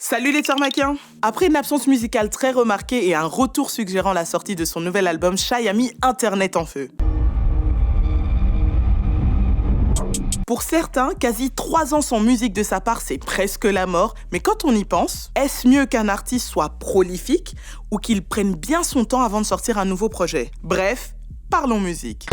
Salut les Tchermakiens! Après une absence musicale très remarquée et un retour suggérant la sortie de son nouvel album, Shai a mis Internet en feu. Pour certains, quasi 3 ans sans musique de sa part, c'est presque la mort. Mais quand on y pense, est-ce mieux qu'un artiste soit prolifique ou qu'il prenne bien son temps avant de sortir un nouveau projet? Bref, parlons musique.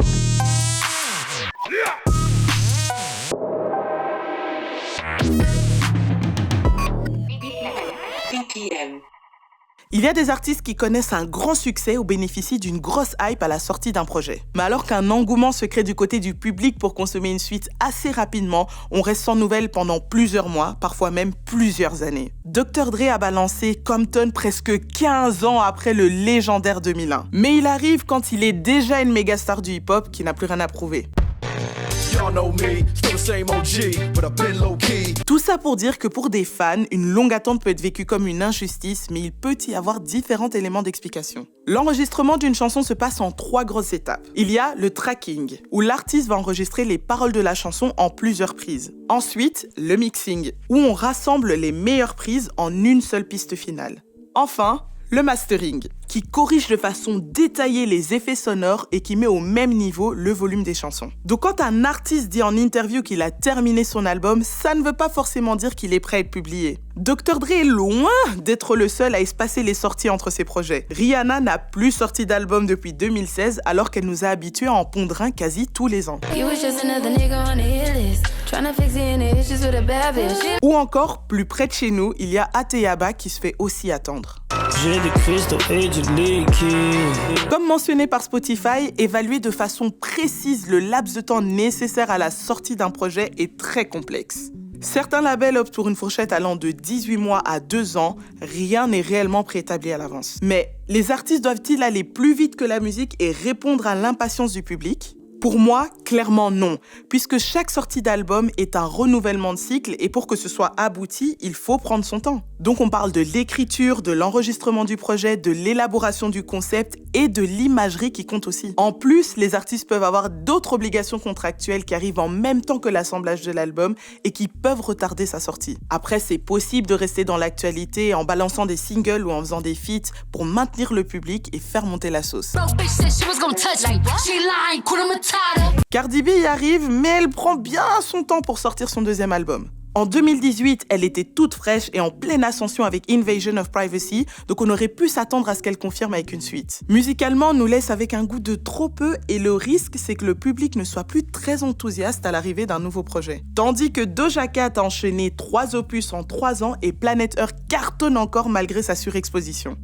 Il y a des artistes qui connaissent un grand succès ou bénéficient d'une grosse hype à la sortie d'un projet. Mais alors qu'un engouement se crée du côté du public pour consommer une suite assez rapidement, on reste sans nouvelles pendant plusieurs mois, parfois même plusieurs années. Dr. Dre a balancé Compton presque 15 ans après le légendaire 2001. Mais il arrive quand il est déjà une méga star du hip-hop qui n'a plus rien à prouver. Tout ça pour dire que pour des fans, une longue attente peut être vécue comme une injustice, mais il peut y avoir différents éléments d'explication. L'enregistrement d'une chanson se passe en 3 grosses étapes. Il y a le tracking, où l'artiste va enregistrer les paroles de la chanson en plusieurs prises. Ensuite, le mixing, où on rassemble les meilleures prises en une seule piste finale. Enfin, le mastering, qui corrige de façon détaillée les effets sonores et qui met au même niveau le volume des chansons. Donc quand un artiste dit en interview qu'il a terminé son album, ça ne veut pas forcément dire qu'il est prêt à être publié. Dr. Dre est loin d'être le seul à espacer les sorties entre ses projets. Rihanna n'a plus sorti d'album depuis 2016 alors qu'elle nous a habitués à en pondre un quasi tous les ans. Ou encore, plus près de chez nous, il y a Ateyaba qui se fait aussi attendre. J'ai des cristaux et du liquide. Comme mentionné par Spotify, évaluer de façon précise le laps de temps nécessaire à la sortie d'un projet est très complexe. Certains labels optent pour une fourchette allant de 18 mois à 2 ans, rien n'est réellement préétabli à l'avance. Mais les artistes doivent-ils aller plus vite que la musique et répondre à l'impatience du public ? Pour moi, clairement non, puisque chaque sortie d'album est un renouvellement de cycle et pour que ce soit abouti, il faut prendre son temps. Donc on parle de l'écriture, de l'enregistrement du projet, de l'élaboration du concept et de l'imagerie qui compte aussi. En plus, les artistes peuvent avoir d'autres obligations contractuelles qui arrivent en même temps que l'assemblage de l'album et qui peuvent retarder sa sortie. Après, c'est possible de rester dans l'actualité en balançant des singles ou en faisant des feats pour maintenir le public et faire monter la sauce. Cardi B y arrive, mais elle prend bien son temps pour sortir son deuxième album. En 2018, elle était toute fraîche et en pleine ascension avec Invasion of Privacy, donc on aurait pu s'attendre à ce qu'elle confirme avec une suite. Musicalement, on nous laisse avec un goût de trop peu et le risque, c'est que le public ne soit plus très enthousiaste à l'arrivée d'un nouveau projet. Tandis que Doja Cat a enchaîné 3 opus en 3 ans et Planet Earth cartonne encore malgré sa surexposition.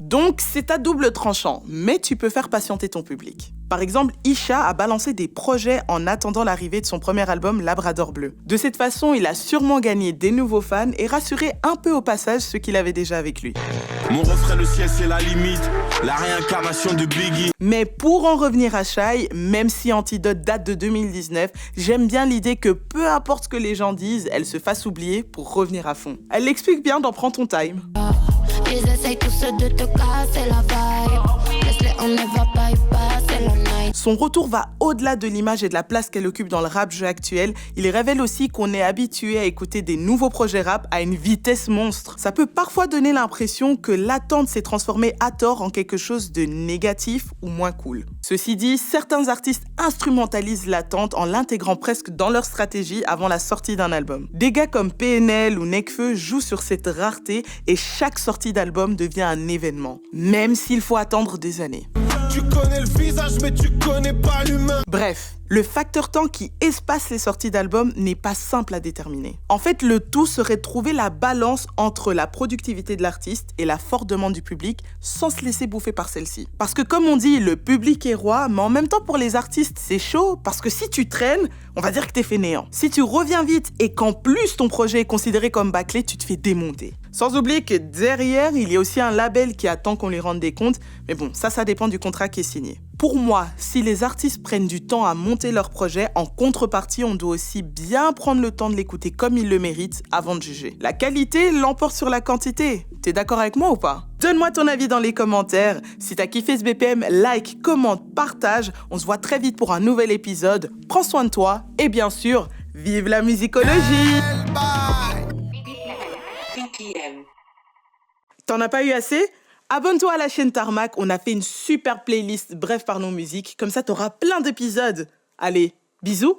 Donc c'est à double tranchant, mais tu peux faire patienter ton public. Par exemple, Isha a balancé des projets en attendant l'arrivée de son premier album Labrador Bleu. De cette façon, il a sûrement gagné des nouveaux fans et rassuré un peu au passage ceux qu'il avait déjà avec lui. Mon refrain, le ciel, c'est la limite, la réincarnation de Biggie. Mais pour en revenir à Shai, même si Antidote date de 2019, j'aime bien l'idée que peu importe ce que les gens disent, elle se fasse oublier pour revenir à fond. Elle l'explique bien dans Prends ton time. Ils essayent tous de te casser la vibe. Laisse-les, on ne va pas y passer la night. Son retour va au-delà de l'image et de la place qu'elle occupe dans le rap-jeu actuel. Il révèle aussi qu'on est habitué à écouter des nouveaux projets rap à une vitesse monstre. Ça peut parfois donner l'impression que l'attente s'est transformée à tort en quelque chose de négatif ou moins cool. Ceci dit, certains artistes instrumentalisent l'attente en l'intégrant presque dans leur stratégie avant la sortie d'un album. Des gars comme PNL ou Nekfeu jouent sur cette rareté et chaque sortie d'album devient un événement, même s'il faut attendre des années. Tu connais le visage, mais tu connais pas l'humain. Bref, le facteur temps qui espace les sorties d'albums n'est pas simple à déterminer. En fait, le tout serait de trouver la balance entre la productivité de l'artiste et la forte demande du public sans se laisser bouffer par celle-ci. Parce que comme on dit, le public est roi, mais en même temps pour les artistes, c'est chaud parce que si tu traînes, on va dire que t'es fainéant. Si tu reviens vite et qu'en plus ton projet est considéré comme bâclé, tu te fais démonter. Sans oublier que derrière, il y a aussi un label qui attend qu'on lui rende des comptes, mais bon, ça dépend du contrat qui est signé. Pour moi, si les artistes prennent du temps à monter leur projet, en contrepartie, on doit aussi bien prendre le temps de l'écouter comme ils le méritent avant de juger. La qualité l'emporte sur la quantité. T'es d'accord avec moi ou pas ? Donne-moi ton avis dans les commentaires. Si t'as kiffé ce BPM, like, commente, partage. On se voit très vite pour un nouvel épisode. Prends soin de toi et bien sûr, Vive la musicologie! T'en as pas eu assez? Abonne-toi à la chaîne Tarmac, on a fait une super playlist Bref Parlons Musique, comme ça t'auras plein d'épisodes. Allez, bisous!